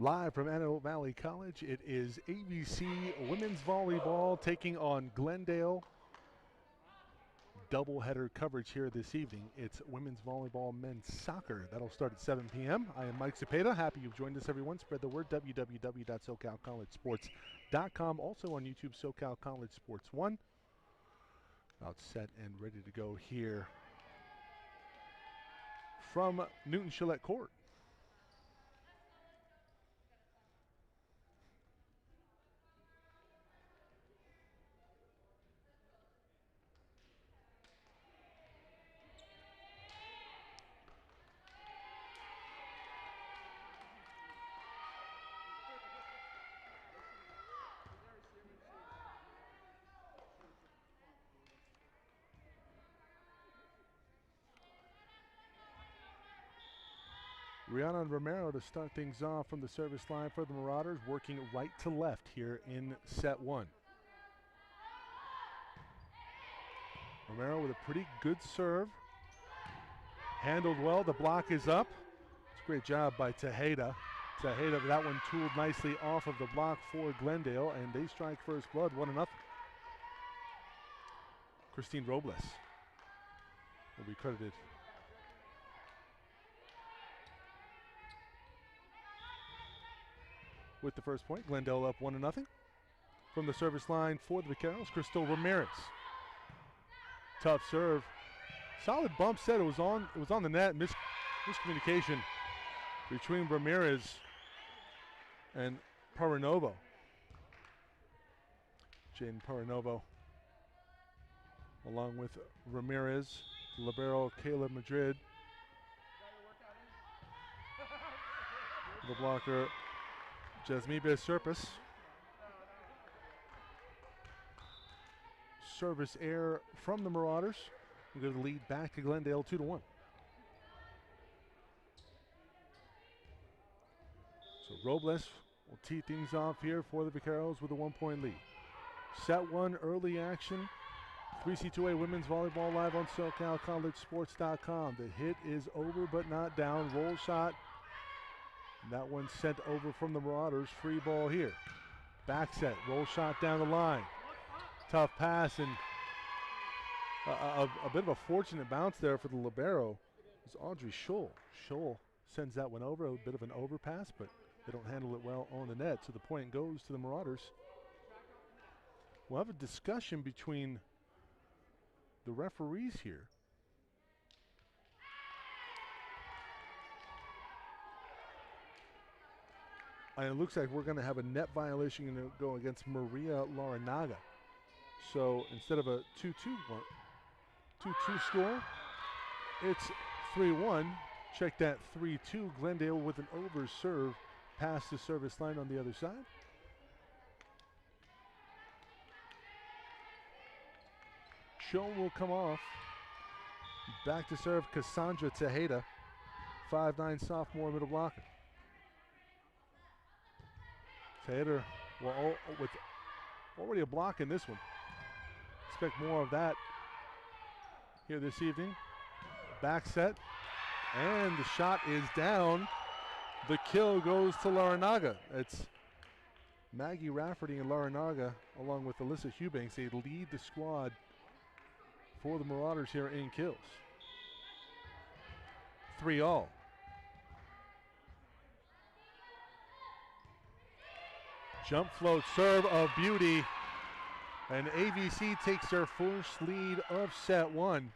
Live from Antelope Valley College, it is ABC Women's Volleyball taking on Glendale. Doubleheader coverage here this evening. It's women's volleyball, men's soccer. That'll start at 7 p.m. I am Mike Cepeda. Happy you've joined us, everyone. Spread the word, www.socalcollegesports.com. Also on YouTube, SoCal College Sports 1. About set and ready to go here from Newton Gillette Court. Rihanna Romero to start things off from the service line for the Marauders, working right to left here in set one. Romero with a pretty good serve. Handled well, the block is up. It's a great job by Tejeda. Tejeda, that one tooled nicely off of the block for Glendale, and they strike first blood, 1-0. Christine Robles will be credited. With the first point, Glendale up 1-0. From the service line for the Vaqueros, Crystal Ramirez. Tough serve. Solid bump set. It was on the net. Miscommunication between Ramirez and Paranovo. Jaden Paranovo, along with Ramirez, libero Kayla Madrid. The blocker, Jasmibe Serpis. Service error from the Marauders. We're going to lead back to Glendale 2-1. So Robles will tee things off here for the Vaqueros with a 1-point lead. Set one, early action. 3C2A Women's Volleyball live on SoCalCollegeSports.com. The hit is over but not down. Roll shot. That one sent over from the Marauders. Free ball here. Back set. Roll shot down the line. Tough pass and a bit of a fortunate bounce there for the libero. It was Audrey Scholl. Scholl sends that one over. A bit of an overpass, but they don't handle it well on the net. So the point goes to the Marauders. We'll have a discussion between the referees here. And it looks like we're going to have a net violation going to go against Maria Laranaga. So instead of a 2-2 score, it's 3-1. Check that 3-2. Glendale with an over serve past the service line on the other side. Show will come off. Back to serve Cassandra Tejeda, 5'9" sophomore middle blocker. Tejeda with already a block in this one. Expect more of that here this evening. Back set, and the shot is down. The kill goes to Laranaga. It's Maggie Rafferty and Laranaga, along with Alyssa Hubanks. They lead the squad for the Marauders here in kills. 3-all. Jump float serve of beauty, and AVC takes their first lead of set one.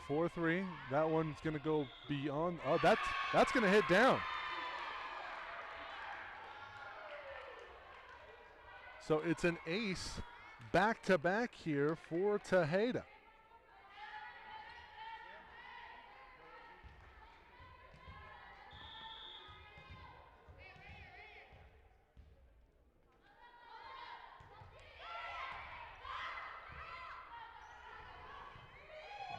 (4-3). That one's going to go beyond. Oh, that's going to hit down. So it's an ace back-to-back here for Tejeda.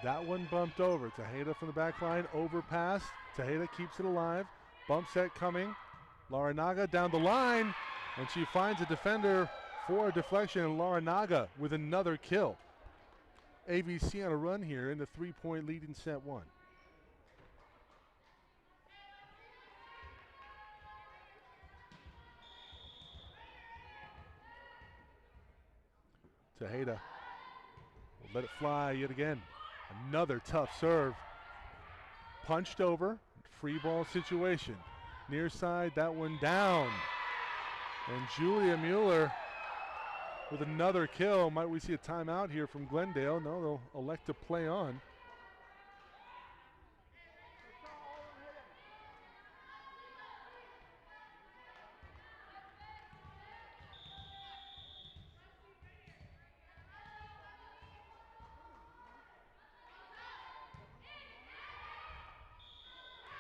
That one bumped over. Tejeda from the back line, overpass. Tejeda keeps it alive. Bump set coming. Larinaga down the line, and she finds a defender for a deflection, and Larinaga with another kill. AVC on a run here in the 3-point lead in set one. Tejeda will let it fly yet again. Another tough serve. Punched over, free ball situation. Near side, that one down. And Julia Mueller with another kill. Might we see a timeout here from Glendale? No, they'll elect to play on.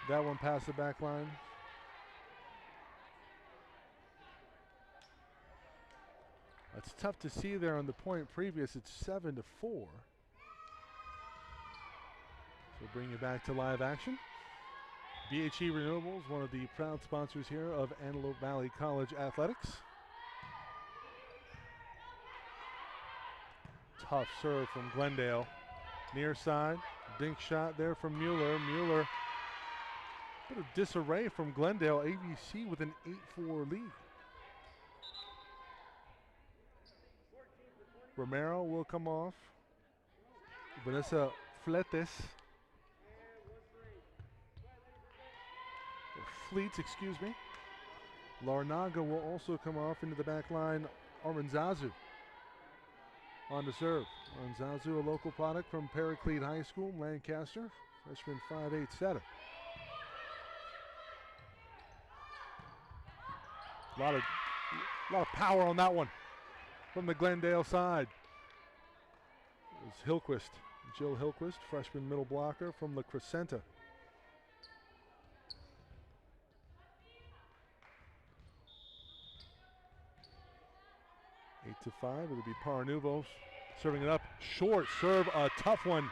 That one past the back line. It's tough to see there on the point previous. It's 7-4. So bring you back to live action. BHE Renewables, one of the proud sponsors here of Antelope Valley College Athletics. Tough serve from Glendale. Near side, dink shot there from Mueller. Mueller, bit of disarray from Glendale. ABC with an 8-4 lead. Romero will come off. Vanessa Fletes. Fleets, excuse me. Larinaga will also come off into the back line. Aranzazu on to serve. Aranzazu, a local product from Paraclete High School, Lancaster. Freshman 5'8" setter. A lot of power on that one from the Glendale side. It was Hillquist, Jill Hillquist, freshman middle blocker from La Crescenta. Eight to 5, it'll be Paranuvo serving it up. Short serve, a tough one.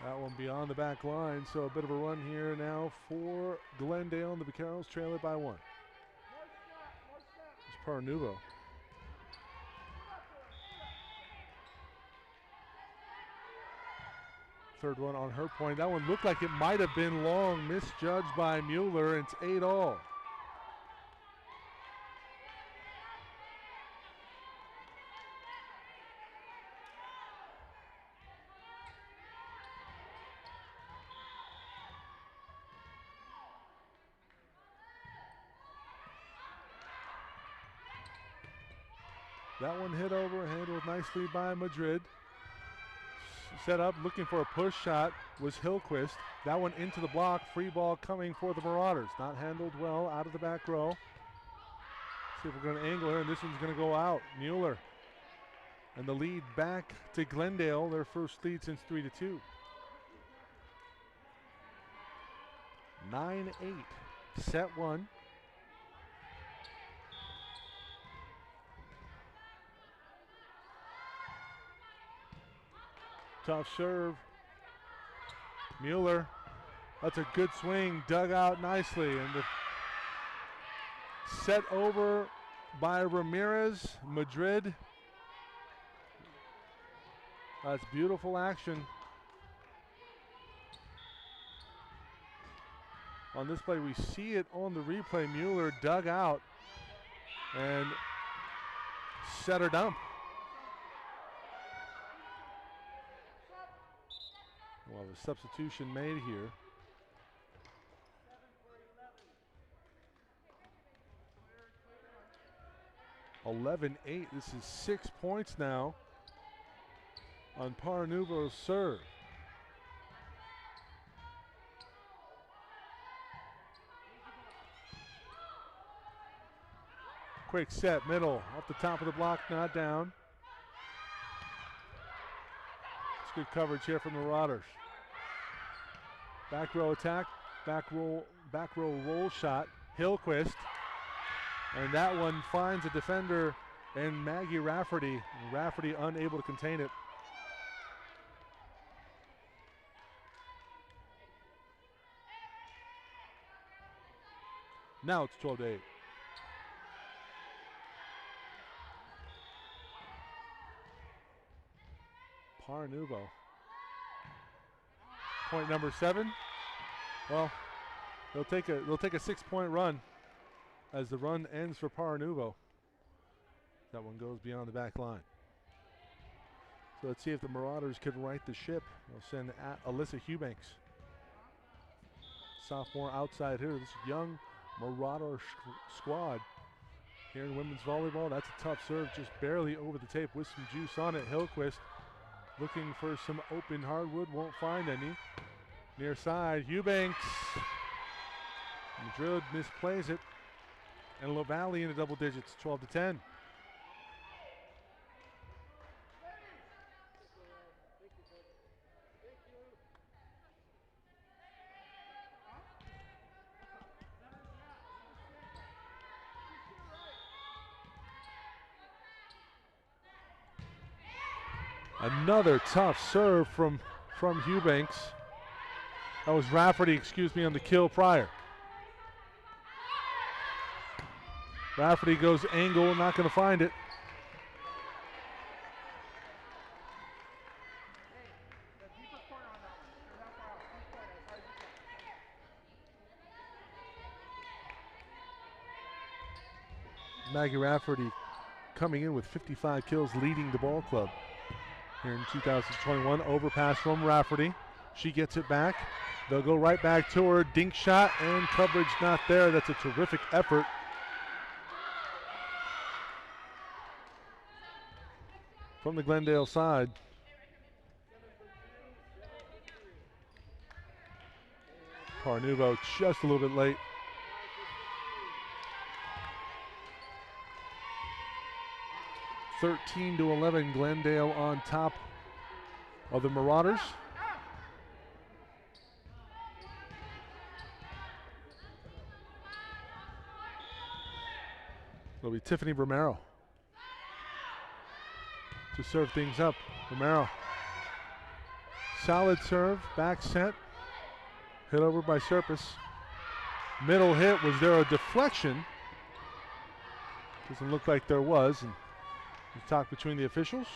That one beyond the back line, so a bit of a run here now for Glendale, and the Vaqueros trail it by 1. It's Paranuvo. Third one on her point. That one looked like it might have been long, misjudged by Mueller, and it's 8-all. That one hit over, handled nicely by Madrid. Set up, looking for a push shot was Hillquist. That one into the block, free ball coming for the Marauders. Not handled well out of the back row. See if we're going to angle her, and this one's going to go out. Mueller. And the lead back to Glendale, their first lead since 3-2. 9-8, set 1. Tough serve. Mueller, that's a good swing, dug out nicely, and the set over by Ramirez. Madrid. That's beautiful action. On this play, we see it on the replay. Mueller dug out and set her dump. Well, the substitution made here. (11-8). This is 6 points now on Paranuvo's serve. Quick set, middle, off the top of the block, not down. Good coverage here from the Marauders. Back row attack, back row roll shot. Hillquist. And that one finds a defender in Maggie Rafferty. Rafferty unable to contain it. Now it's 12-8. Parnuvo. Point number 7. Well, they'll take a 6-point run as the run ends for Parnuvo. That one goes beyond the back line. So let's see if the Marauders can right the ship. They'll send Alyssa Hubanks. Sophomore outside hitter. This young Marauder squad here in women's volleyball. That's a tough serve, just barely over the tape with some juice on it. Hillquist looking for some open hardwood, won't find any. Near side, Hubanks. Madrid misplays it. And LaValle into double digits, 12-10. Another tough serve from Hubanks. That was Rafferty, excuse me, on the kill prior. Rafferty goes angle, not going to find it. Maggie Rafferty coming in with 55 kills, leading the ball club here in 2021. Overpass from Rafferty. She gets it back. They'll go right back to her. Dink shot and coverage not there. That's a terrific effort. From the Glendale side. Parnuvo just a little bit late. (13-11), Glendale on top of the Marauders. It'll be Tiffany Romero to serve things up. Romero, solid serve, back set, hit over by Serpis. Middle hit, was there a deflection? Doesn't look like there was. And we talk between the officials.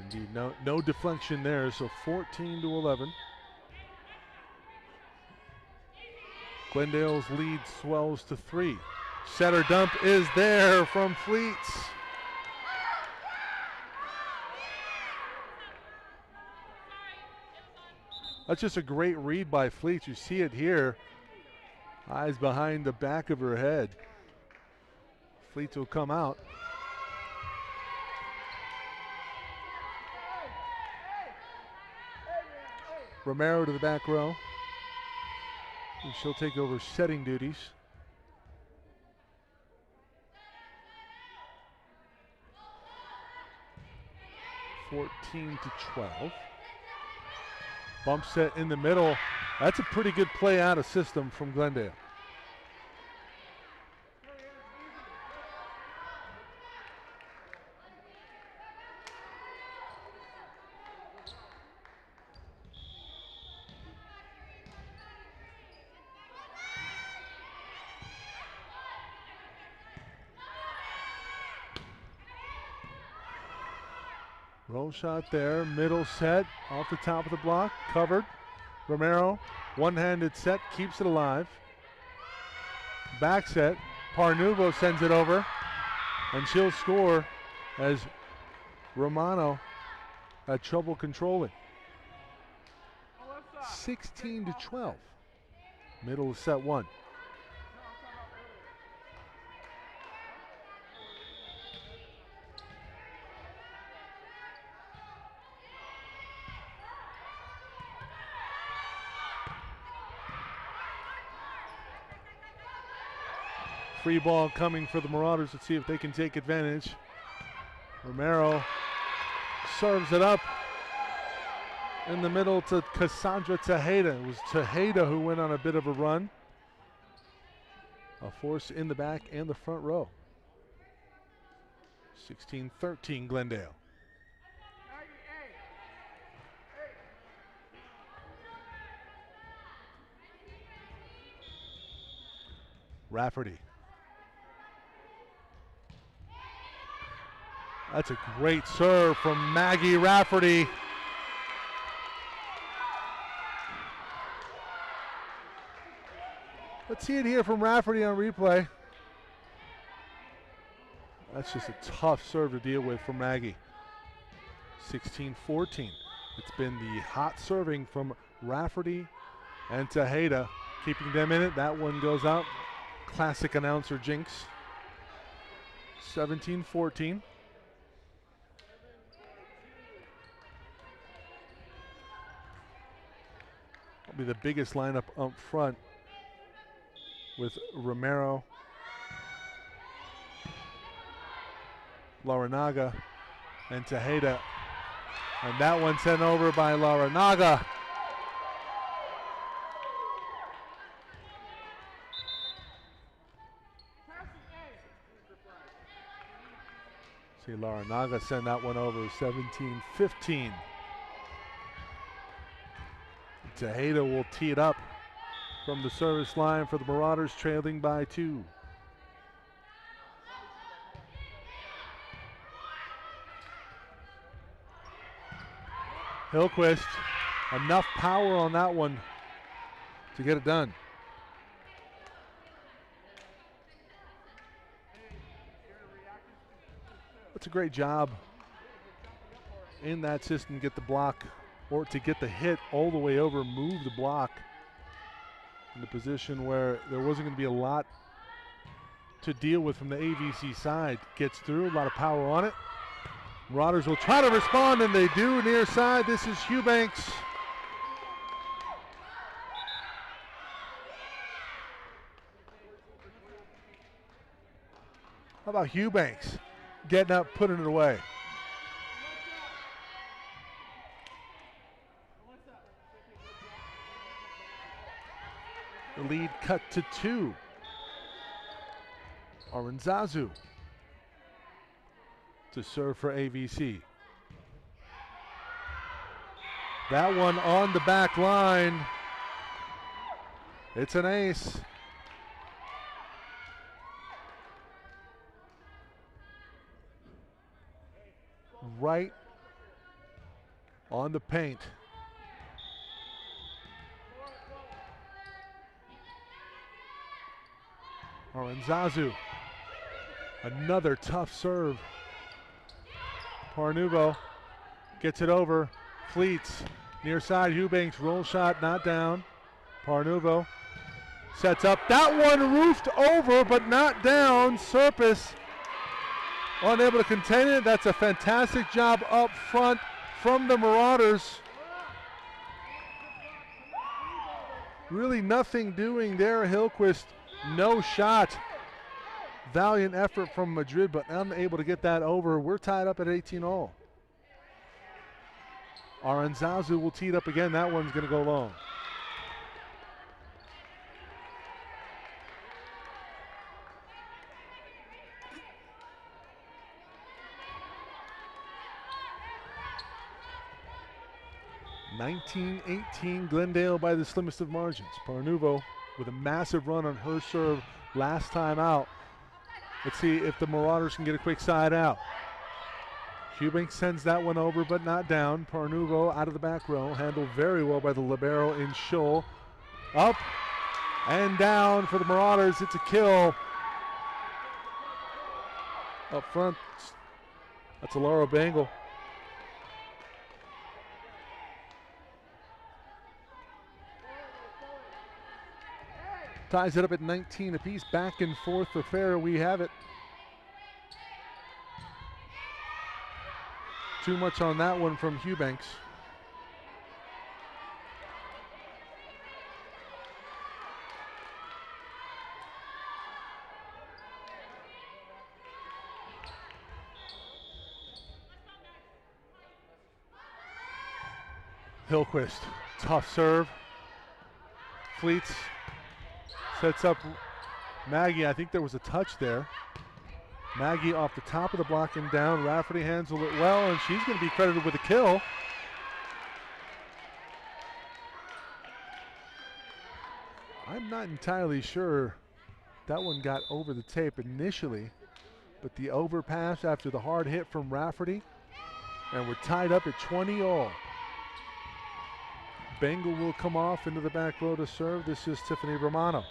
Indeed, no deflection there, so 14-11. Glendale's lead swells to 3. Setter dump is there from Fleets. That's just a great read by Fleets. You see it here. Eyes behind the back of her head. Fleets will come out. Romero to the back row. And she'll take over setting duties. (14-12). Bump set in the middle. That's a pretty good play out of system from Glendale. Roll shot there, middle set, off the top of the block, covered. Romero, one-handed set, keeps it alive. Back set, Parnuvo sends it over, and she'll score as Romano had trouble controlling. 16-12, middle of set 1. Free ball coming for the Marauders. Let's see if they can take advantage. Romero serves it up in the middle to Cassandra Tejeda. It was Tejeda who went on a bit of a run. A force in the back and the front row. 16-13 Glendale. Rafferty. That's a great serve from Maggie Rafferty. Let's see it here from Rafferty on replay. That's just a tough serve to deal with from Maggie. 16-14. It's been the hot serving from Rafferty and Tejeda, keeping them in it. That one goes out. Classic announcer jinx. 17-14. Will be the biggest lineup up front with Romero, Laranaga, and Tejeda. And that one sent over by Laranaga. See Laranaga send that one over. 17-15. Tejeda will tee it up from the service line for the Marauders, trailing by 2. Hillquist, enough power on that one to get it done. That's a great job in that system, get the block or to get the hit all the way over, move the block in the position where there wasn't going to be a lot to deal with from the AVC side. Gets through, a lot of power on it. Marauders will try to respond, and they do near side. This is Eubanks. How about Eubanks getting up, putting it away? The lead cut to 2. Aranzazu to serve for AVC. That one on the back line. It's an ace. Right on the paint. Aranzazu, another tough serve. Parnuvo gets it over. Fleets near side. Eubanks roll shot, not down. Parnuvo sets up. That one roofed over, but not down. Serpis unable to contain it. That's a fantastic job up front from the Marauders. Really nothing doing there. Hillquist, no shot. Valiant effort from Madrid, but unable to get that over. We're tied up at 18-all. Aranzazu will tee it up again. That one's going to go long. (19-18) Glendale by the slimmest of margins. Parnuvo with a massive run on her serve last time out. Let's see if the Marauders can get a quick side out. Eubanks sends that one over, but not down. Parnuvo out of the back row, handled very well by the libero in Scholl. Up and down for the Marauders. It's a kill. Up front, that's a Laura Bangle. Ties it up at 19 apiece. Back and forth affair. We have it. Too much on that one from Eubanks. Hillquist, tough serve. Fleets sets up Maggie. I think there was a touch there. Maggie off the top of the block and down. Rafferty handled it well, and she's going to be credited with a kill. I'm not entirely sure that one got over the tape initially, but the overpass after the hard hit from Rafferty, and we're tied up at 20-all. Bengal will come off into the back row to serve. This is Tiffany Romano,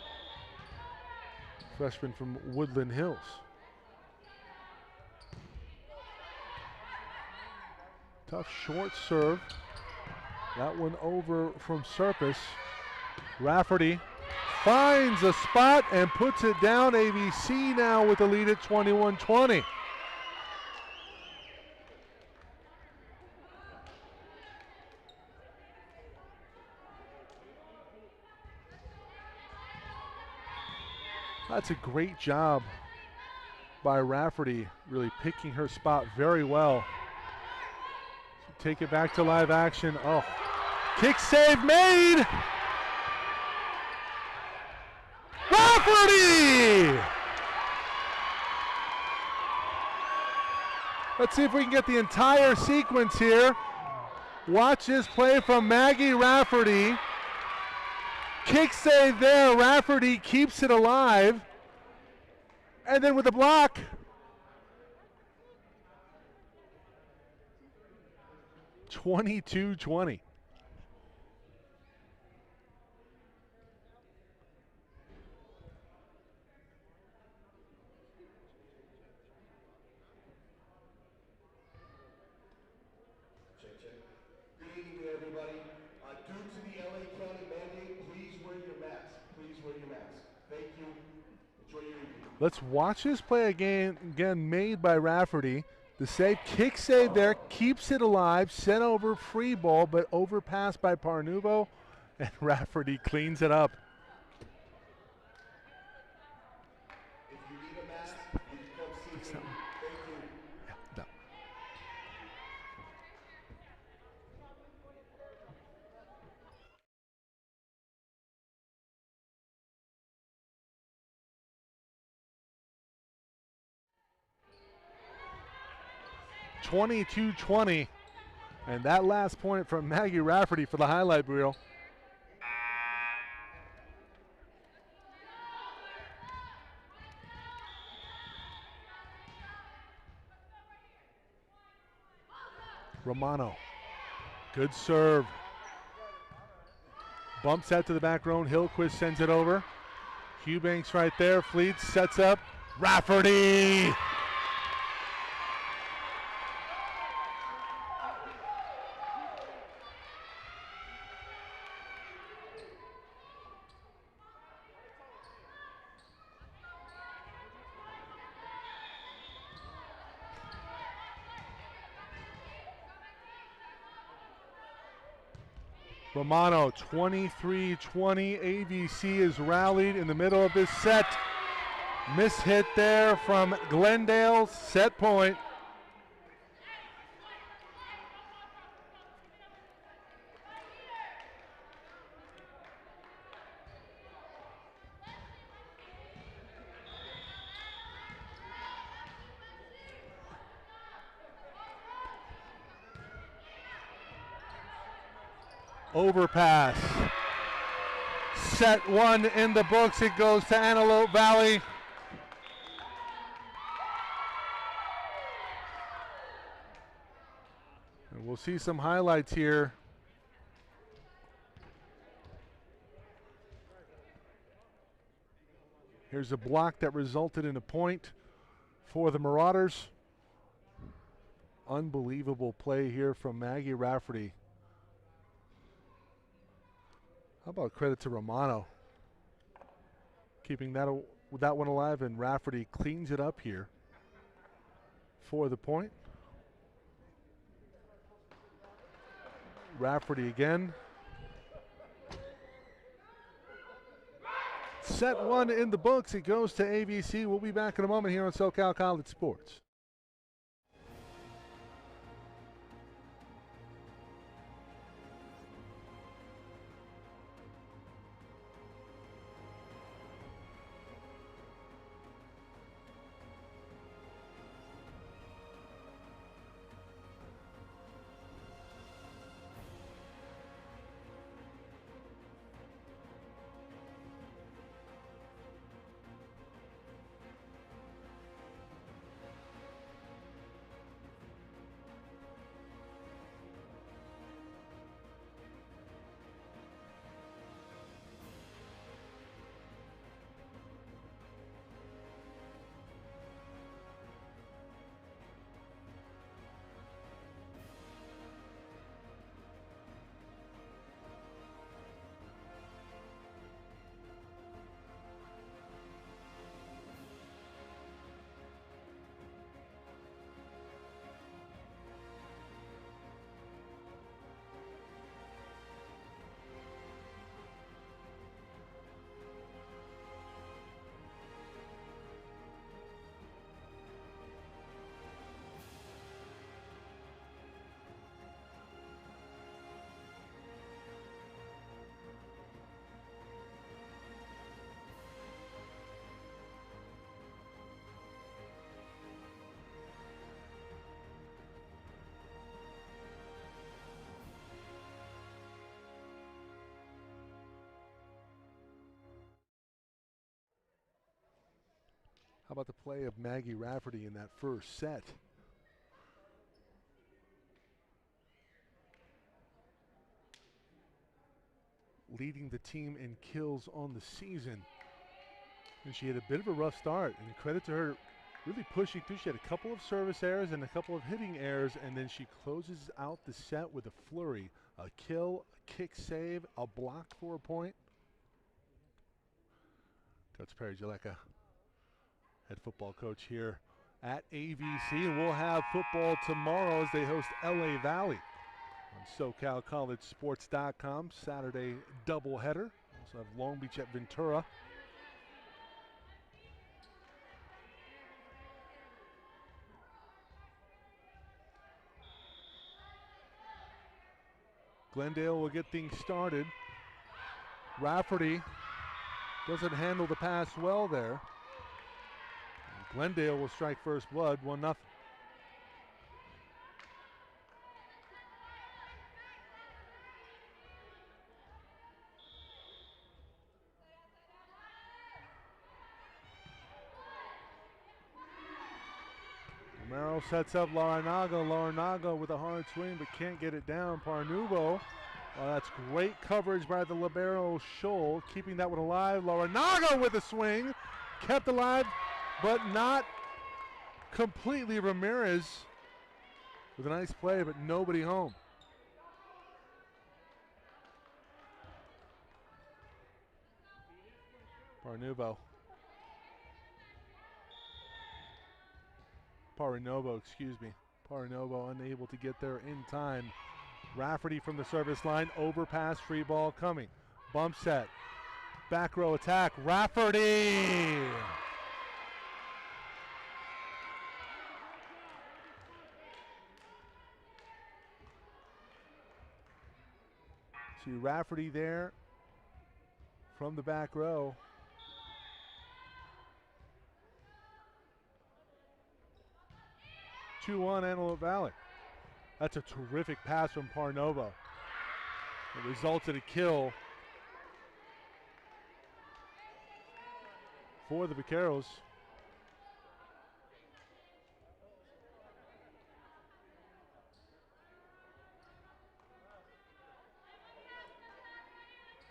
freshman from Woodland Hills. Tough short serve. That one over from Serpis. Rafferty finds a spot and puts it down. AVC now with the lead at 21-20. That's a great job by Rafferty, really picking her spot very well. So take it back to live action. Oh, kick save made! Rafferty! Let's see if we can get the entire sequence here. Watch this play from Maggie Rafferty. Kick save there. Rafferty keeps it alive. And then with the block. (22-20). Let's watch this play again made by Rafferty. The save, kick save there, keeps it alive, sent over free ball, but overpassed by Parnuvo, and Rafferty cleans it up. If you need a mask, you can come see me. Thank you. Yeah, no. (22-20), and that last point from Maggie Rafferty for the highlight reel. Romano, good serve. Bumps that to the back row. Hillquist sends it over. Eubanks right there. Fleets sets up. Rafferty! Romano, 23-20. AVC is rallied in the middle of this set. Miss hit there from Glendale. Set point. Overpass. Set one in the books. It goes to Antelope Valley. And we'll see some highlights here. Here's a block that resulted in a point for the Marauders. Unbelievable play here from Maggie Rafferty. How about credit to Romano, keeping that one alive, and Rafferty cleans it up here for the point. Rafferty again. Set one in the books. It goes to AVC. We'll be back in a moment here on SoCal College Sports. How about the play of Maggie Rafferty in that first set? Leading the team in kills on the season. And she had a bit of a rough start, and credit to her really pushing through. She had a couple of service errors and a couple of hitting errors, and then she closes out the set with a flurry. A kill, a kick save, a block for a point. Coach Perry Jaleka, head football coach here at AVC, and we'll have football tomorrow as they host LA Valley on SoCalCollegeSports.com. Saturday doubleheader. Also have Long Beach at Ventura. Glendale will get things started. Rafferty doesn't handle the pass well there. And Glendale will strike first blood, 1-0. Romero sets up Laranaga. Laranaga with a hard swing but can't get it down. Parnuvo. That's great coverage by the libero Scholl, keeping that one alive. Laranaga with a swing. Kept alive, but not completely. Ramirez with a nice play, but nobody home. Parnuvo. Paranovo, excuse me. Paranovo unable to get there in time. Rafferty from the service line, overpass, free ball coming. Bump set, back row attack, Rafferty! See Rafferty there from the back row. Two-1 Antelope Valley. That's a terrific pass from Parnovo. It resulted in a kill for the Vaqueros.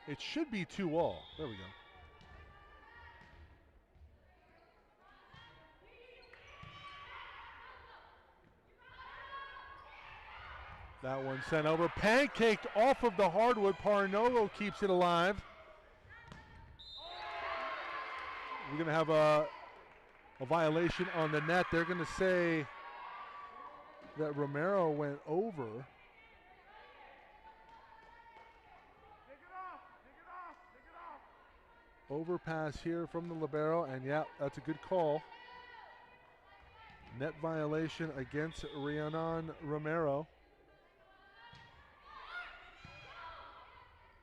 It should be 2-all. There we go. That one sent over, pancaked off of the hardwood. Parnolo keeps it alive. We're going to have a violation on the net. They're going to say that Romero went over. Overpass here from the libero, and yeah, that's a good call. Net violation against Rhiannon Romero.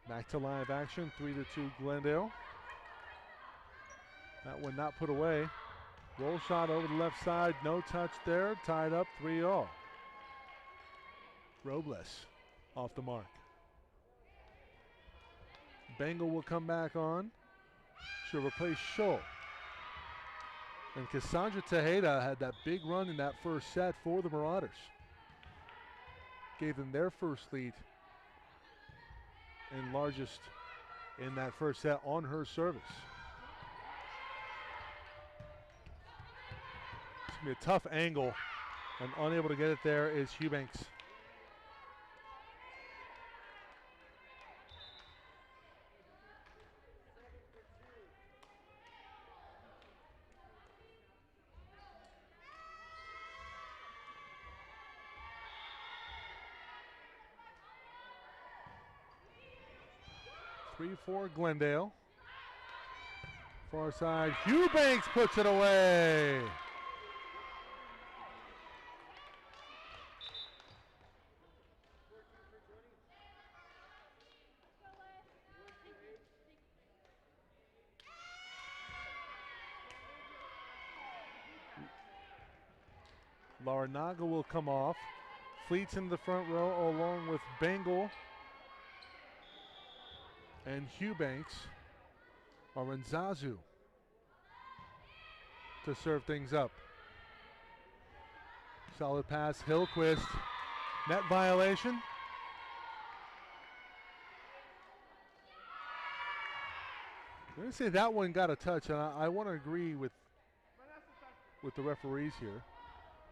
Back to live action, 3-2 Glendale. That one not put away. Roll shot over the left side, no touch there, tied up 3-all. Robles off the mark. Bengal will come back on. She'll replace Scholl. And Cassandra Tejeda had that big run in that first set for the Marauders. Gave them their first lead and largest in that first set on her service. It's going to be a tough angle, and unable to get it there is Eubanks. For Glendale. Far side, Eubanks puts it away. Laranaga will come off. Fleets in the front row along with Bengal and Eubanks. Aranzazu to serve things up. Solid pass, Hillquist. Net violation. I'm going to say that one got a touch, and I want to agree with the referees here.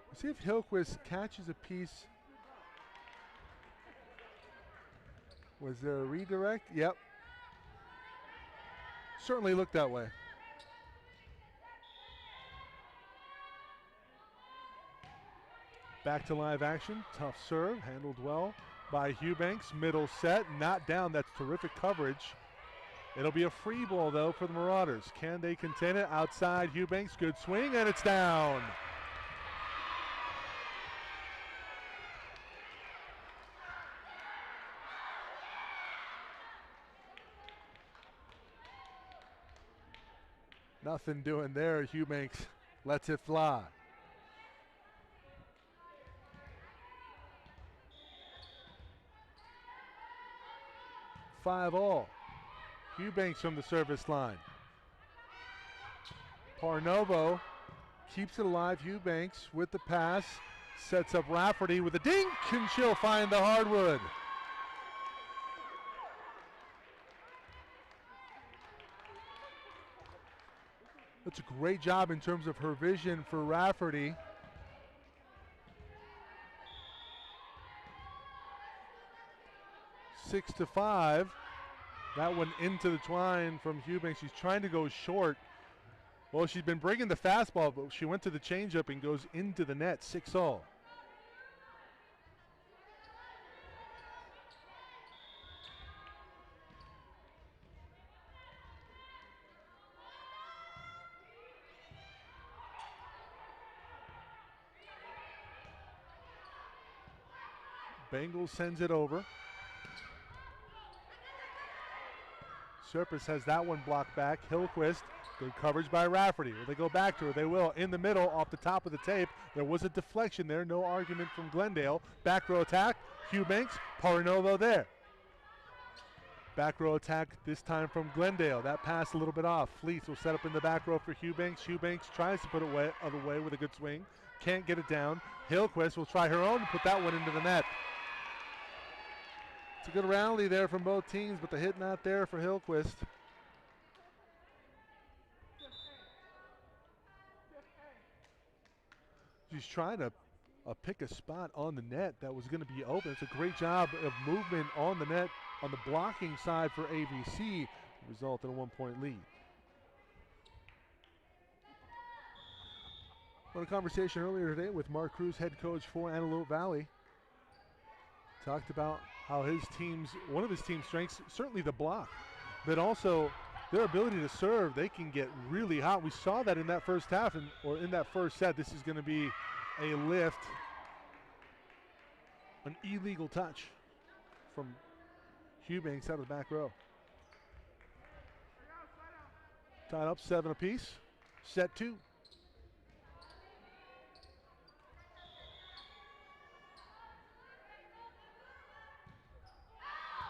Let's see if Hillquist catches a piece. Was there a redirect? Yep. Certainly looked that way. Back to live action. Tough serve, handled well by Eubanks. Middle set, not down. That's terrific coverage. It'll be a free ball, though, for the Marauders. Can they contain it? Outside, Eubanks, good swing, and it's down. Nothing doing there. Eubanks lets it fly. Five all. Eubanks from the service line. Parnovo keeps it alive. Eubanks with the pass. Sets up Rafferty with a dink, and she'll find the hardwood. That's a great job in terms of her vision for Rafferty. Six to 5. That one into the twine from Eubanks. She's trying to go short. Well, she's been bringing the fastball, but she went to the changeup and goes into the net. 6-all. Bengals sends it over. Serpis has that one blocked back. Hillquist, good coverage by Rafferty. Will they go back to her? They will. In the middle, off the top of the tape. There was a deflection there. No argument from Glendale. Back row attack. Eubanks, Parnovo there. Back row attack this time from Glendale. That pass a little bit off. Fleets will set up in the back row for Eubanks. Eubanks tries to put it other way with a good swing. Can't get it down. Hillquist will try her own and put that one into the net. It's a good rally there from both teams, but the hit not there for Hillquist. She's trying to pick a spot on the net that was going to be open. It's a great job of movement on the net on the blocking side for AVC, result in a 1-point lead. On a conversation earlier today with Mark Cruz, head coach for Antelope Valley, talked about how one of his team's strengths, certainly the block, but also their ability to serve. They can get really hot. We saw that in that first half, or in that first set. This is going to be a lift, an illegal touch from Eubanks out of the back row. Tied up 7 apiece. Set 2.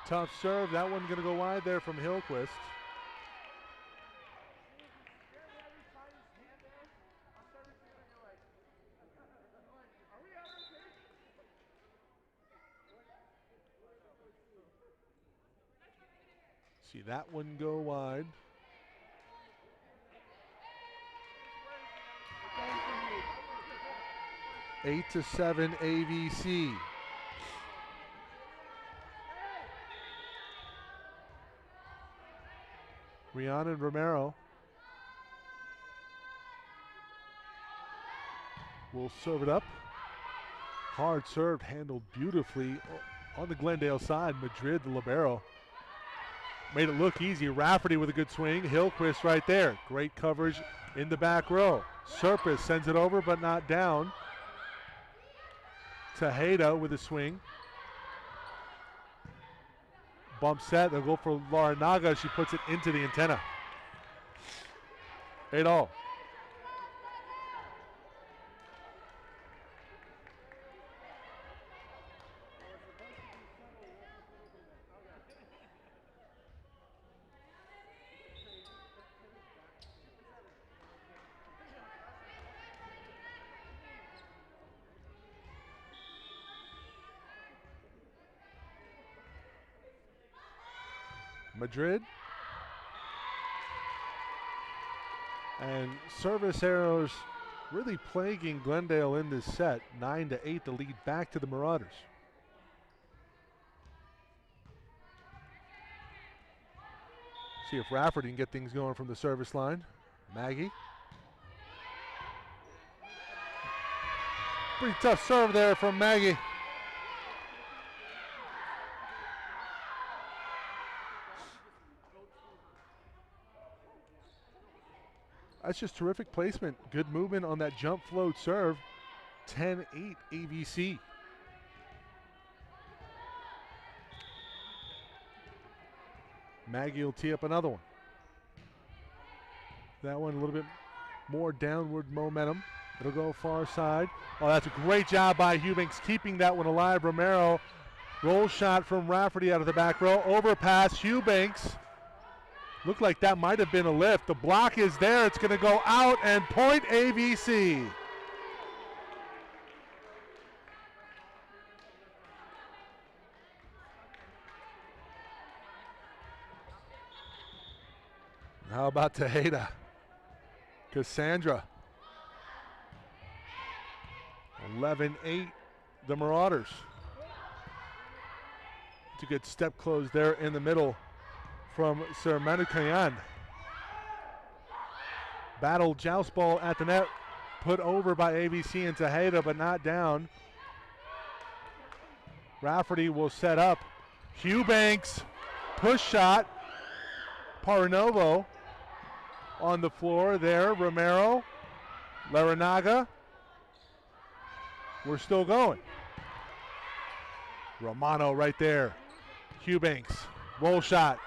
Tough serve. That one going to go wide there from Hillquist. See that one go wide. Eight to 7 AVC. Rhiannon Romero will serve it up. Hard served, handled beautifully on the Glendale side. Madrid, the libero, made it look easy. Rafferty with a good swing. Hillquist right there. Great coverage in the back row. Serpis sends it over, but not down. Tejeda with a swing. Bump set. They'll go for Laranaga. She puts it into the antenna. 8-all. Madrid. And service errors really plaguing Glendale in this set. 9-8, the lead back to the Marauders. See if Rafferty can get things going from the service line. Maggie. Pretty tough serve there from Maggie. That's just terrific placement. Good movement on that jump float serve. 10-8 AVC. Maggie will tee up another one. That one a little bit more downward momentum. It'll go far side. Oh, that's a great job by Eubanks keeping that one alive. Romero, roll shot from Rafferty out of the back row. Overpass, Eubanks. Looked like that might have been a lift. The block is there. It's going to go out and point AVC. How about Tejeda? Cassandra. 11-8, the Marauders. It's a good step close there in the middle from Sir Manukayan. Battle joust ball at the net, put over by AVC and Tejeda, but not down. Rafferty will set up. Eubanks, push shot. Paranovo on the floor there. Romero, Laranaga. We're still going. Romano right there. Eubanks, roll shot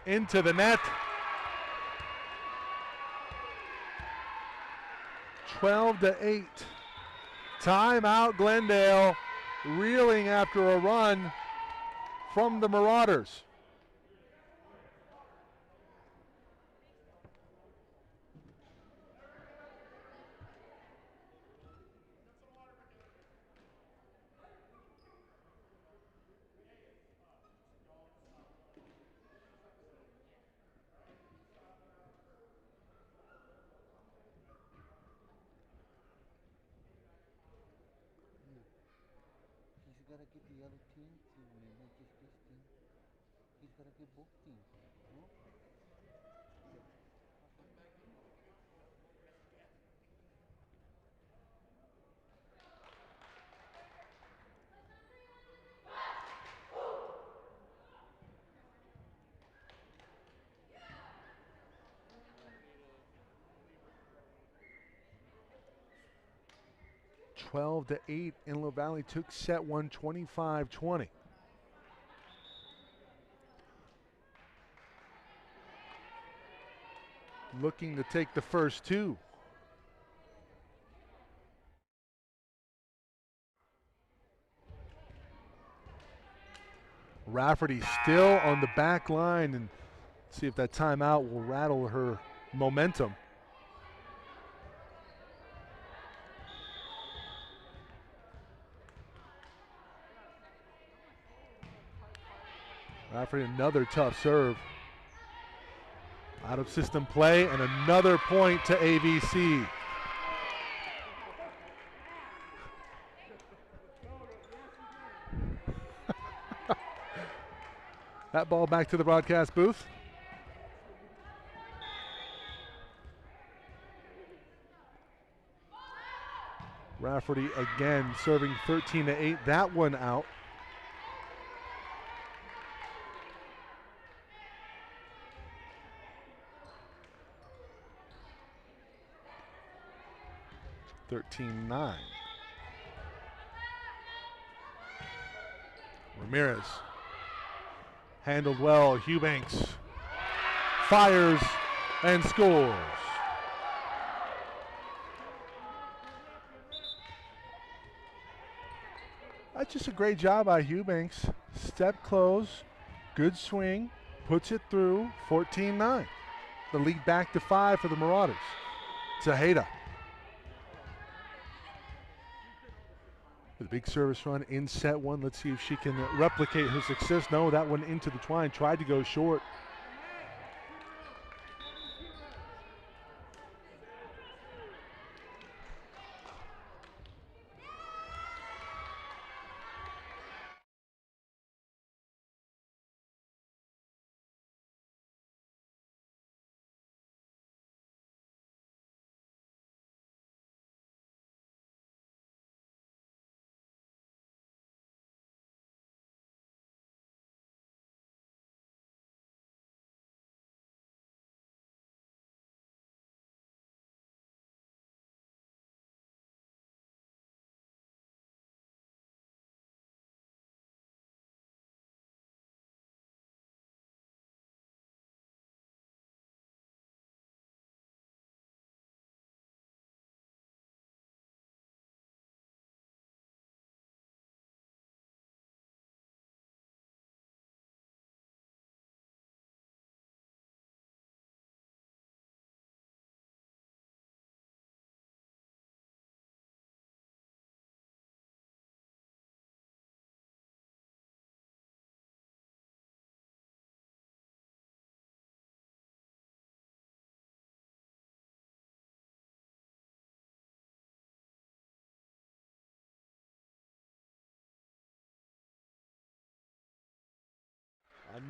into the net. 12-8. Timeout Glendale, reeling after a run from the Marauders. He's gotta get the other team to win, not just this team. He's gotta get both teams, no? 12-8, Antelope Valley took set one 25-20. Looking to take the first two. Rafferty still on the back line, and see if that timeout will rattle her momentum. Rafferty, another tough serve. Out of system play, and another point to AVC. That ball back to the broadcast booth. Rafferty again serving 13-8. That one out. (13-9). Ramirez handled well. Eubanks fires and scores. That's just a great job by Eubanks. Step close, good swing, puts it through. 14-9. The lead back to 5 for the Marauders. Tejeda. The big service run in set one. Let's see if she can replicate her success. No, that one into the twine. Tried to go short.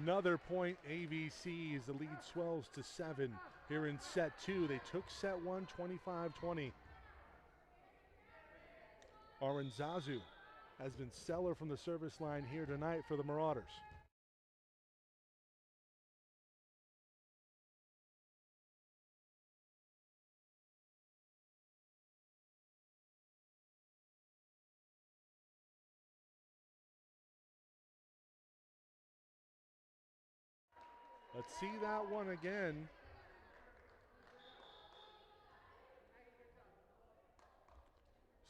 Another point, AVC, as the lead swells to 7 here in set 2. They took set 1, 25-20. Aranzazu has been stellar from the service line here tonight for the Marauders. Let's see that one again.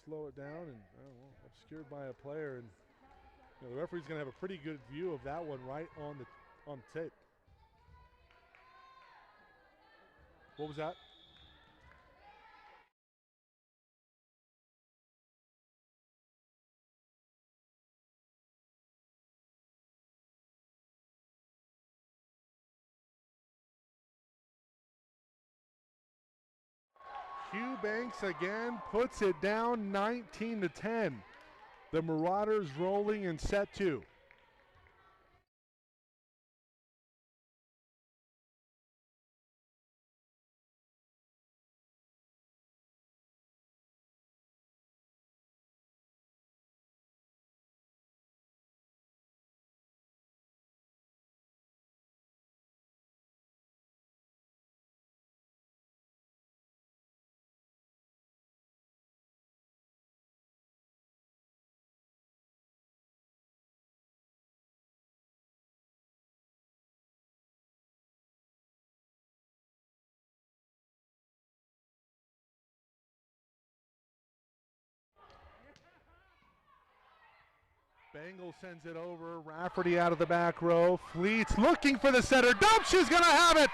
Slow it down and obscured by a player, and the referee's going to have a pretty good view of that one right on the tape. What was that? Hugh Banks again puts it down 19-10. The Marauders rolling in set 2. Bengal sends it over. Rafferty out of the back row. Fleets looking for the setter. Dump, she's going to have it.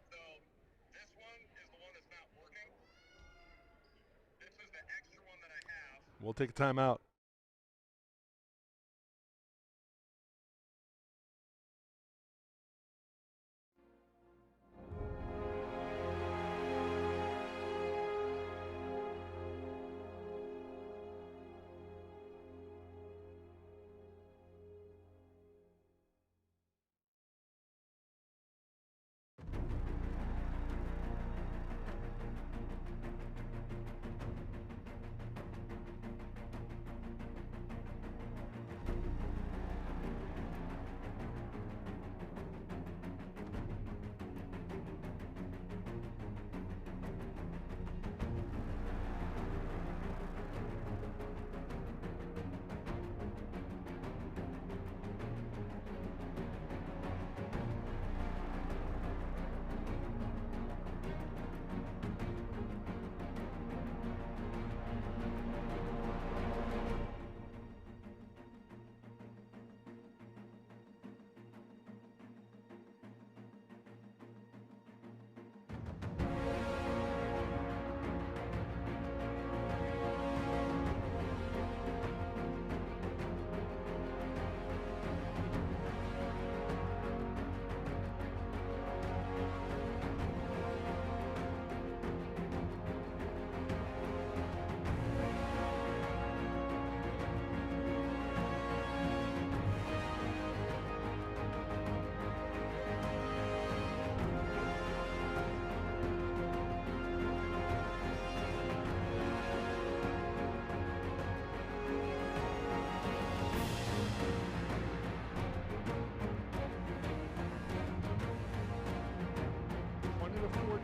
So this one is the one that's not working. This is the extra one that I have. We'll take a timeout.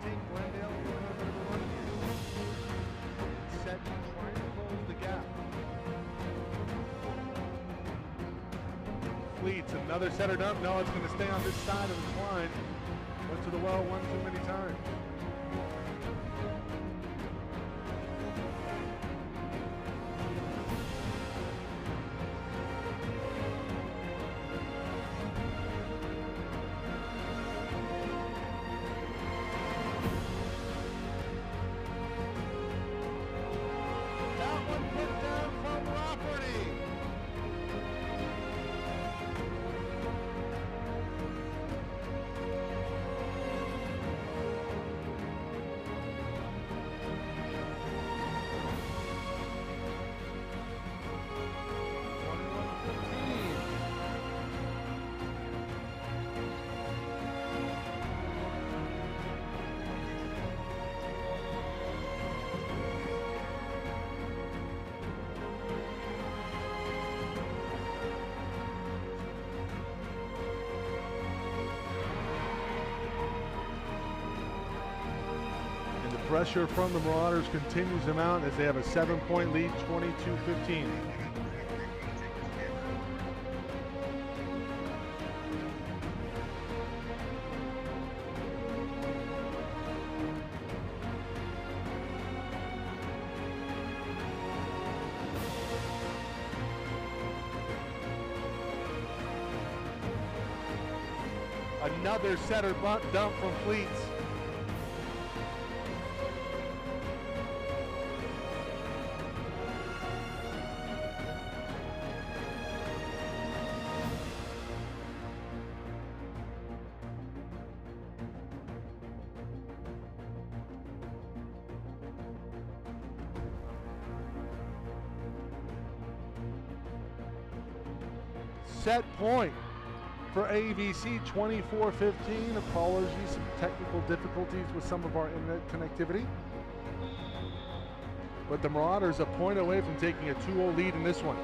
take Glendale for a little bit of a run here. Set, trying to close the gap. Fleets, another setter dump. No, it's going to stay on this side of the twine. Went to the well one too many times. That one put down from Rafferty. Pressure from the Marauders continues to mount as they have a 7-point lead, 22-15. Another setter dump from Fleets. Set point for AVC, 24-15. Apologies, some technical difficulties with some of our internet connectivity. But the Marauders a point away from taking a 2-0 lead in this one.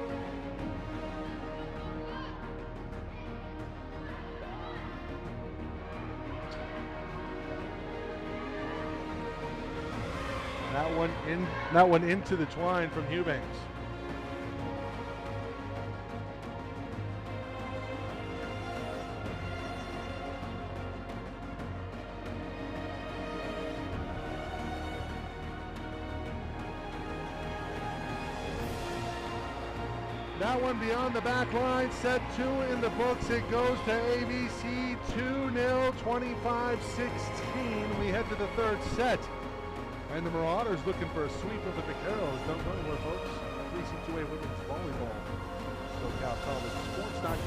That one into the twine from Eubanks. That one beyond the back line, set 2 in the books. It goes to ABC 2-0, 25-16. We head to the third set. And the Marauders looking for a sweep of the Vaqueros. Don't go anywhere, folks. 3C2A Women's Volleyball. SoCal College Sports.com.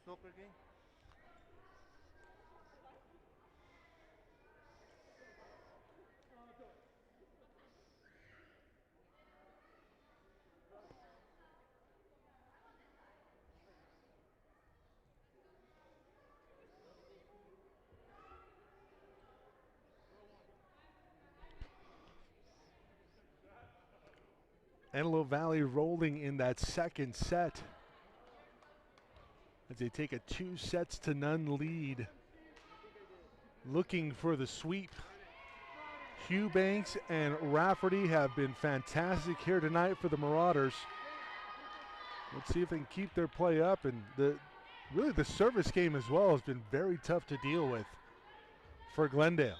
soccer game? Antelope Valley rolling in that second set as they take a 2-0 lead. Looking for the sweep. Eubanks and Rafferty have been fantastic here tonight for the Marauders. Let's see if they can keep their play up, and really the service game as well has been very tough to deal with for Glendale.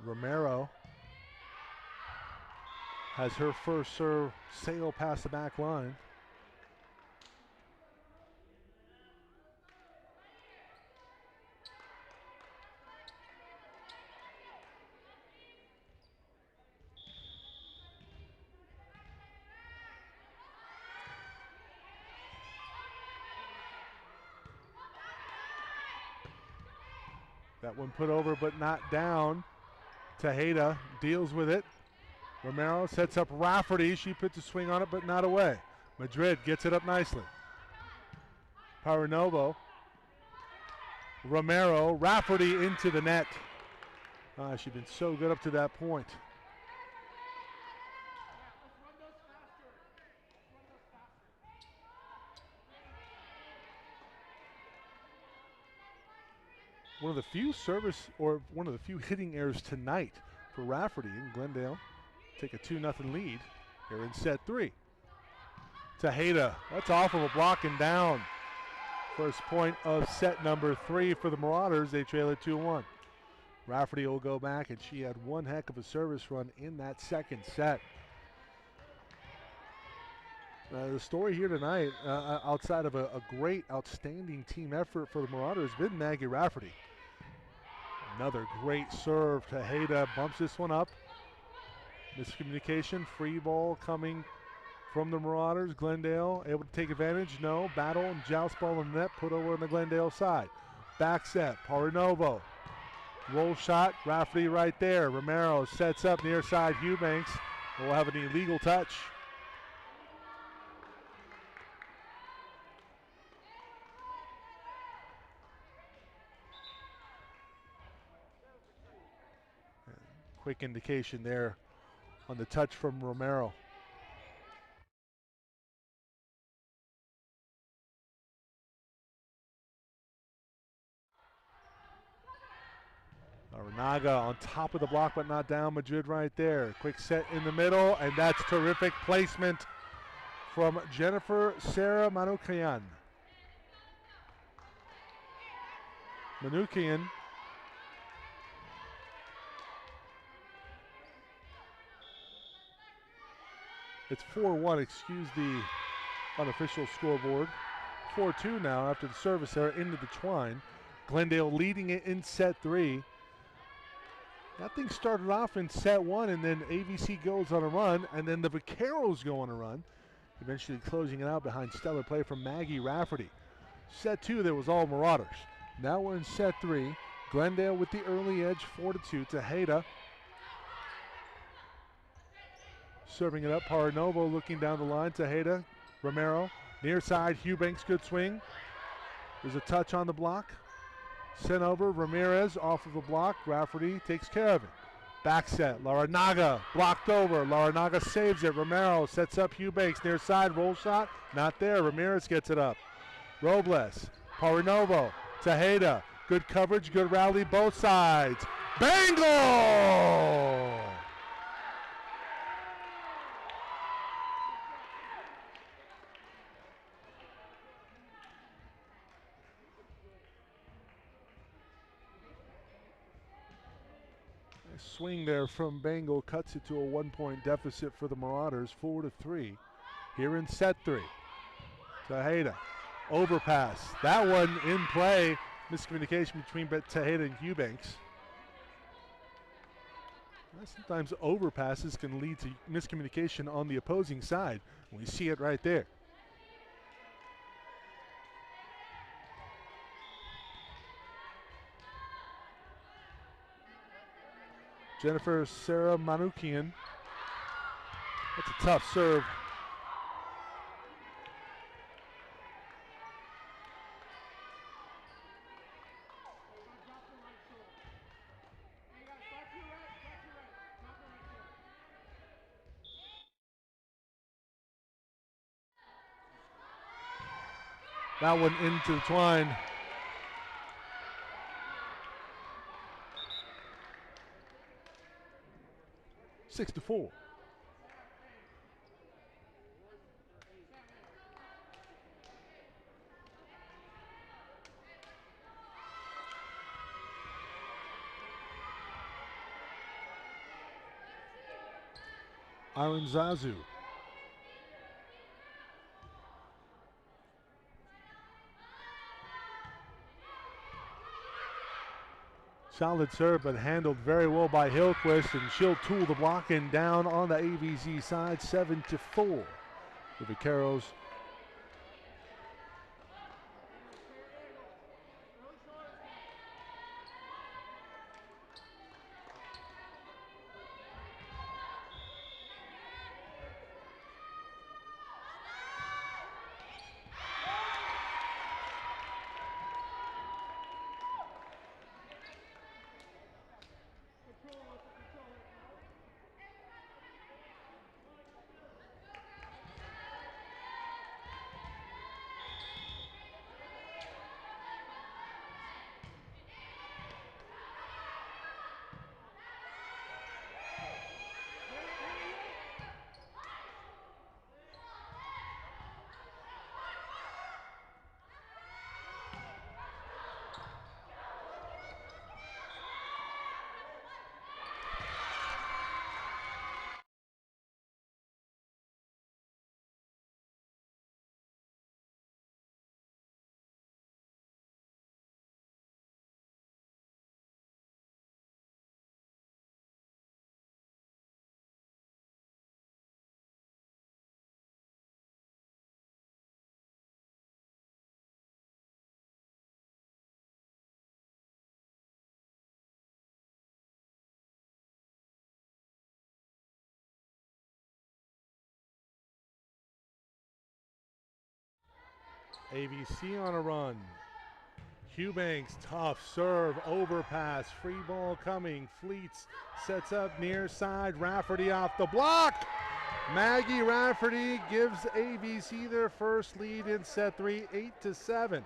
Romero has her first serve sail past the back line. That one put over but not down. Tejeda deals with it. Romero sets up Rafferty. She puts a swing on it but not away. Madrid gets it up nicely. Paranovo. Romero, Rafferty into the net. She's been so good up to that point. One of the few hitting errors tonight for Rafferty, and Glendale take a 2-0 lead here in set 3. Tejeda, that's off of a block and down. First point of set number 3 for the Marauders. They trail it 2-1. Rafferty will go back, and she had one heck of a service run in that second set. The story here tonight, outside of a great, outstanding team effort for the Marauders, has been Maggie Rafferty. Another great serve. Tejeda bumps this one up. Miscommunication, free ball coming from the Marauders. Glendale able to take advantage. No, battle and joust ball in the net, put over on the Glendale side. Back set, Paranovo. Roll shot, Rafferty right there. Romero sets up near side, Eubanks will have an illegal touch. Quick indication there on the touch from Romero. Laranaga on top of the block but not down. Madrid right there. Quick set in the middle, and that's terrific placement from Jennifer Sarah Manukian. It's 4-1, excuse the unofficial scoreboard. 4-2 now after the service error into the twine. Glendale leading it in set 3. That thing started off in set 1, and then AVC goes on a run, and then the Vaqueros go on a run, eventually closing it out behind stellar play from Maggie Rafferty. Set 2, there was all Marauders. Now we're in set 3. Glendale with the early edge, 4-2. Tejeda serving it up. Paranovo looking down the line. Tejeda, Romero, near side. Eubanks, good swing. There's a touch on the block. Sent over. Ramirez off of the block. Rafferty takes care of it. Back set. Laranaga blocked over. Laranaga saves it. Romero sets up Eubanks near side. Roll shot. Not there. Ramirez gets it up. Robles. Paranovo. Tejeda. Good coverage. Good rally. Both sides. Bangle! Swing there from Bengal cuts it to a 1-point deficit for the Marauders, 4-3 here in set 3. Tejeda, overpass. That one in play. Miscommunication between Tejeda and Eubanks. Sometimes overpasses can lead to miscommunication on the opposing side. We see it right there. Jennifer Sarah Manukian. That's a tough serve. That one into the twine. Six to 4. Aaron Zazu. Solid serve, but handled very well by Hillquist, and she'll tool the blocking down on the AVZ side, 7 to 4. The Vaqueros. AVC on a run. Eubanks, tough serve, overpass, free ball coming. Fleets sets up near side. Rafferty off the block. Maggie Rafferty gives AVC their first lead in set 3, 8 to 7.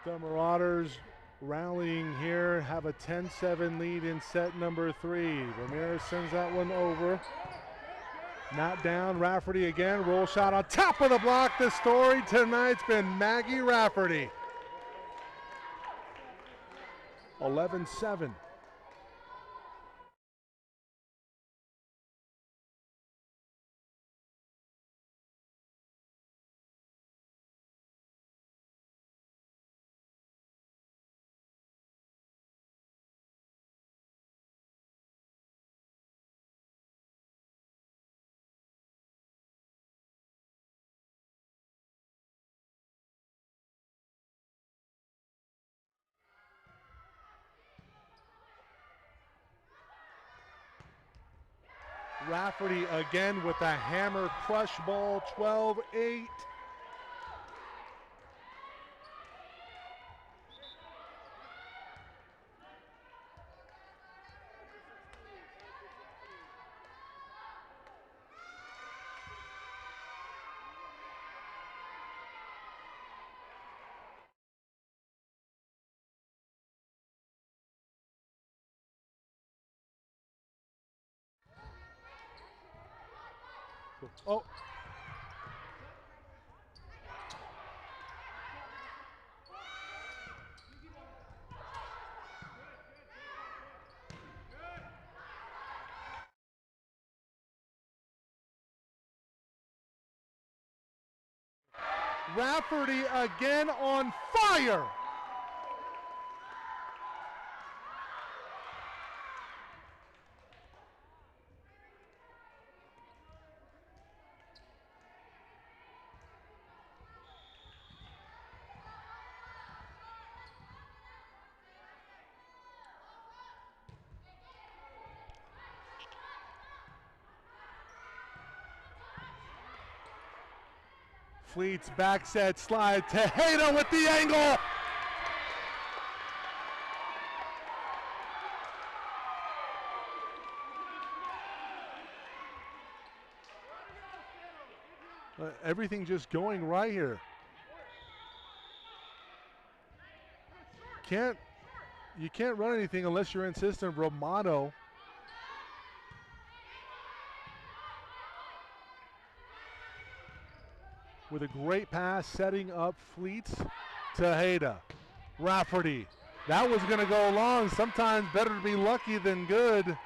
The Marauders rallying here, have a 10-7 lead in set number 3. Ramirez sends that one over. Not down, Rafferty again, roll shot on top of the block. The story tonight's been Maggie Rafferty. 11-7. Rafferty again with a hammer crush ball, 12-8. Oh. Rafferty again on fire. Fleet's back set slide. Tejeda with the angle. Everything just going right here. You can't run anything unless you're insistent. Romano. With a great pass, setting up Fleets. Tejeda. Rafferty. That was going to go long. Sometimes better to be lucky than good.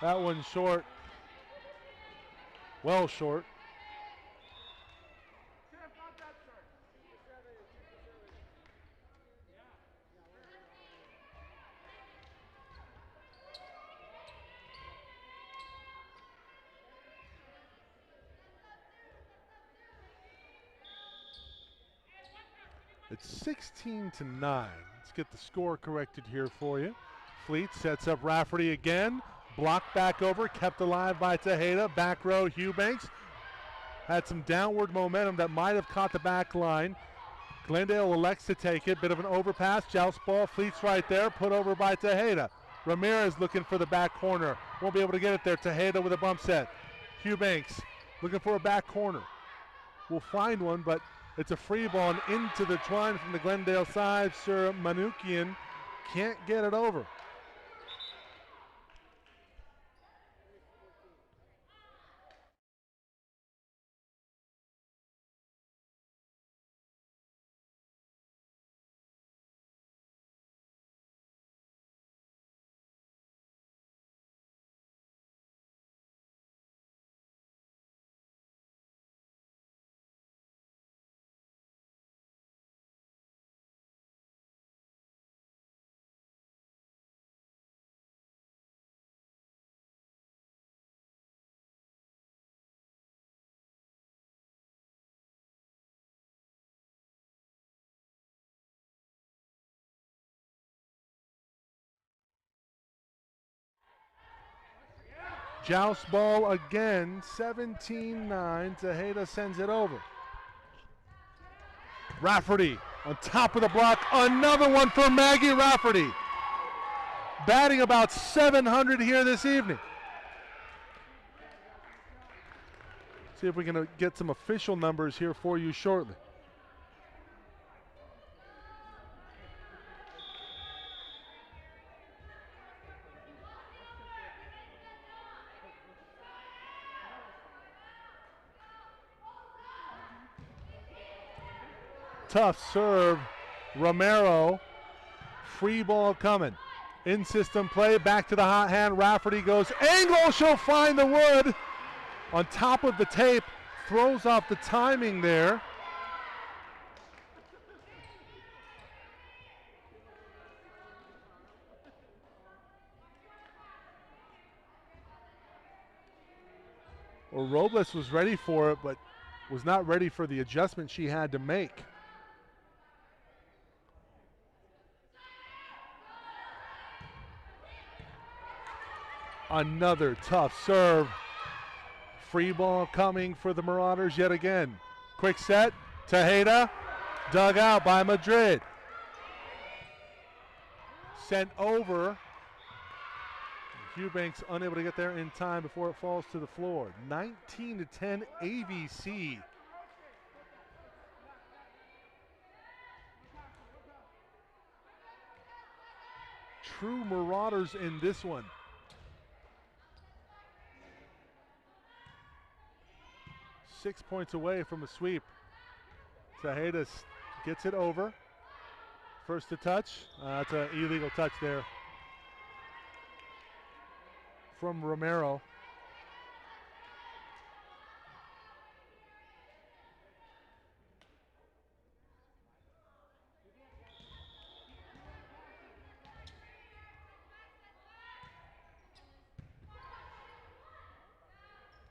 That one's short. Well short. It's 16-9. Let's get the score corrected here for you. Fleet sets up Rafferty again. Blocked back over, kept alive by Tejeda. Back row, Eubanks. Had some downward momentum that might have caught the back line. Glendale elects to take it. Bit of an overpass. Joust ball. Fleet's right there. Put over by Tejeda. Ramirez looking for the back corner. Won't be able to get it there. Tejeda with a bump set. Eubanks looking for a back corner. Will find one, but it's a free ball and into the twine from the Glendale side. Sir Manukian can't get it over. Joust ball again, 17-9. Tejeda sends it over. Rafferty on top of the block. Another one for Maggie Rafferty. Batting about 700 here this evening. See if we can get some official numbers here for you shortly. Tough serve, Romero. Free ball coming. In system play, back to the hot hand. Rafferty goes angle, she'll find the wood. On top of the tape, throws off the timing there. Well, Robles was ready for it, but was not ready for the adjustment she had to make. Another tough serve. Free ball coming for the Marauders yet again. Quick set, Tejeda, dug out by Madrid. Sent over. Eubanks unable to get there in time before it falls to the floor. 19-10 ABC. True Marauders in this one. Six points away from a sweep. Tejeda gets it over. First to touch. That's an illegal touch there from Romero.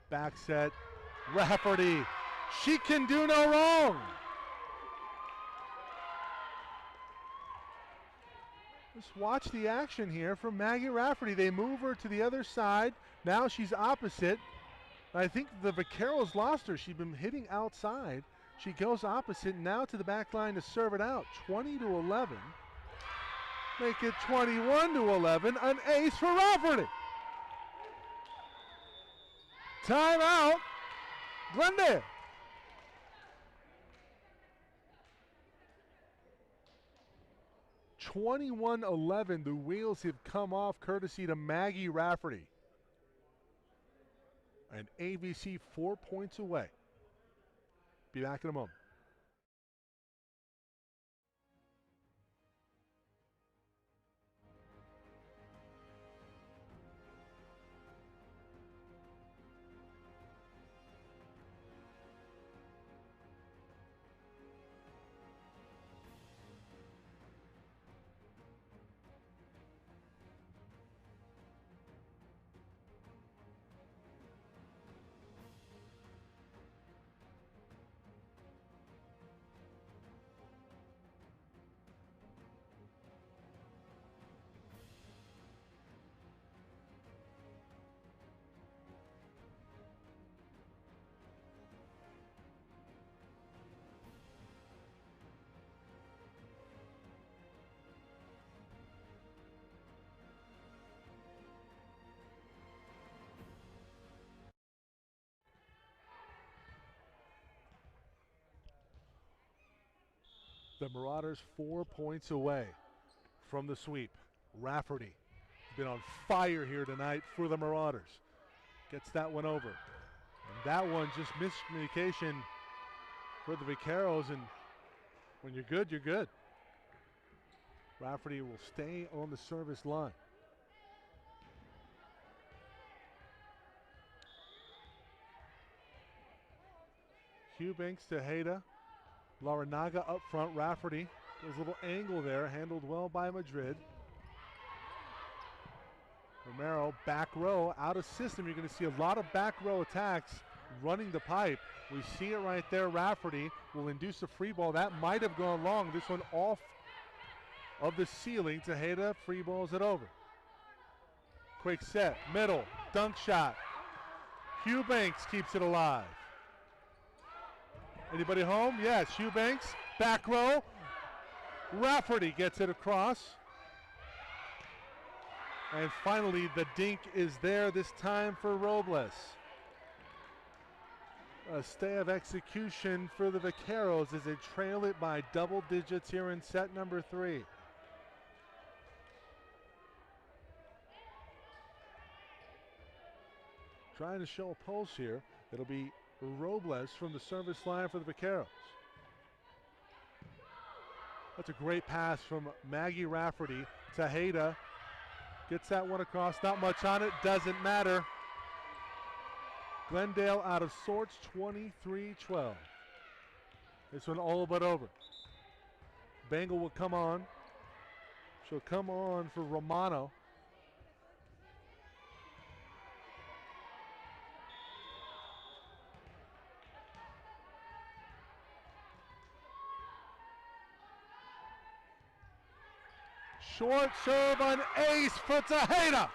Back set. Rafferty. She can do no wrong. Just watch the action here from Maggie Rafferty. They move her to the other side. Now she's opposite. I think the Vaqueros lost her. She's been hitting outside. She goes opposite now to the back line to serve it out. 20-11. Make it 21-11. An ace for Rafferty. Timeout. Glendale. (21-11). The wheels have come off courtesy to Maggie Rafferty. And ABC 4 points away. Be back in a moment. The Marauders 4 points away from the sweep. Rafferty has been on fire here tonight for the Marauders. Gets that one over. And that one just miscommunication for the Vaqueros, and when you're good, you're good. Rafferty will stay on the service line. Eubanks to Tejeda. Larinaga up front. Rafferty. There's a little angle there, handled well by Madrid. Romero, back row, out of system. You're going to see a lot of back row attacks running the pipe. We see it right there. Rafferty will induce a free ball. That might have gone long. This one off of the ceiling. Tejeda free balls it over. Quick set, middle, dunk shot. Eubanks keeps it alive. Anybody home? Yes, Eubanks, back row. Rafferty gets it across. And finally, the dink is there, this time for Robles. A stay of execution for the Vaqueros as they trail it by double digits here in set number 3. Trying to show a pulse here. It'll be Robles from the service line for the Vaqueros. That's a great pass from Maggie Rafferty. Tejeda gets that one across. Not much on it. Doesn't matter. Glendale out of sorts, 23-12. This one all but over. Bengal will come on. She'll come on for Romano. Short serve on ace for Tejeda.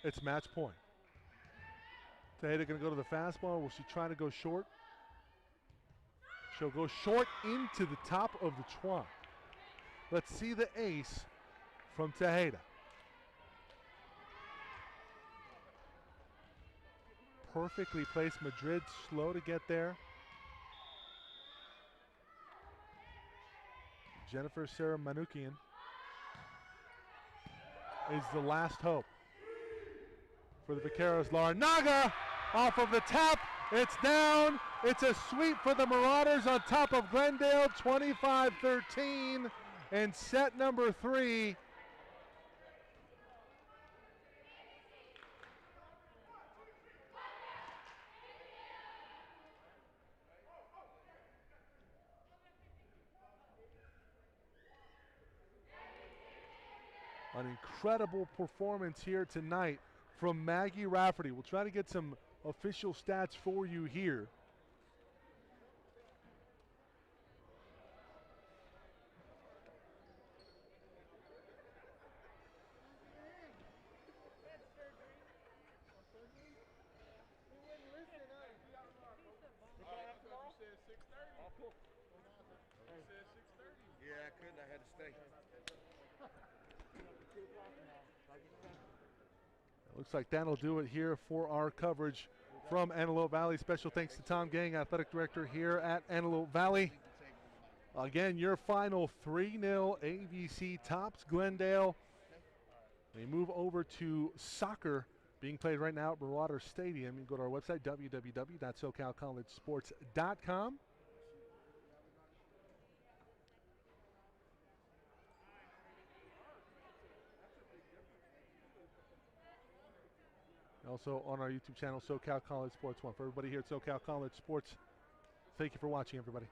It's match point. Tejeda going to go to the fastball. Will she try to go short? She'll go short into the top of the twine. Let's see the ace from Tejeda. Perfectly placed. Madrid slow to get there. Jennifer Sarah Manukian is the last hope for the Vaqueros. Larnaga off of the tap. It's down. It's a sweep for the Marauders on top of Glendale, 25-13. And set number 3. An incredible performance here tonight from Maggie Rafferty. We'll try to get some official stats for you here. Yeah, I couldn't. I had to stay. Looks like that'll do it here for our coverage from Antelope Valley. Special thanks to Tom Gang, Athletic Director here at Antelope Valley. Again, your final 3-0 ABC tops Glendale. We move over to soccer being played right now at Marauder Stadium. You can go to our website, www.socalcollegesports.com. Also on our YouTube channel, SoCal College Sports 1. For everybody here at SoCal College Sports, thank you for watching, everybody.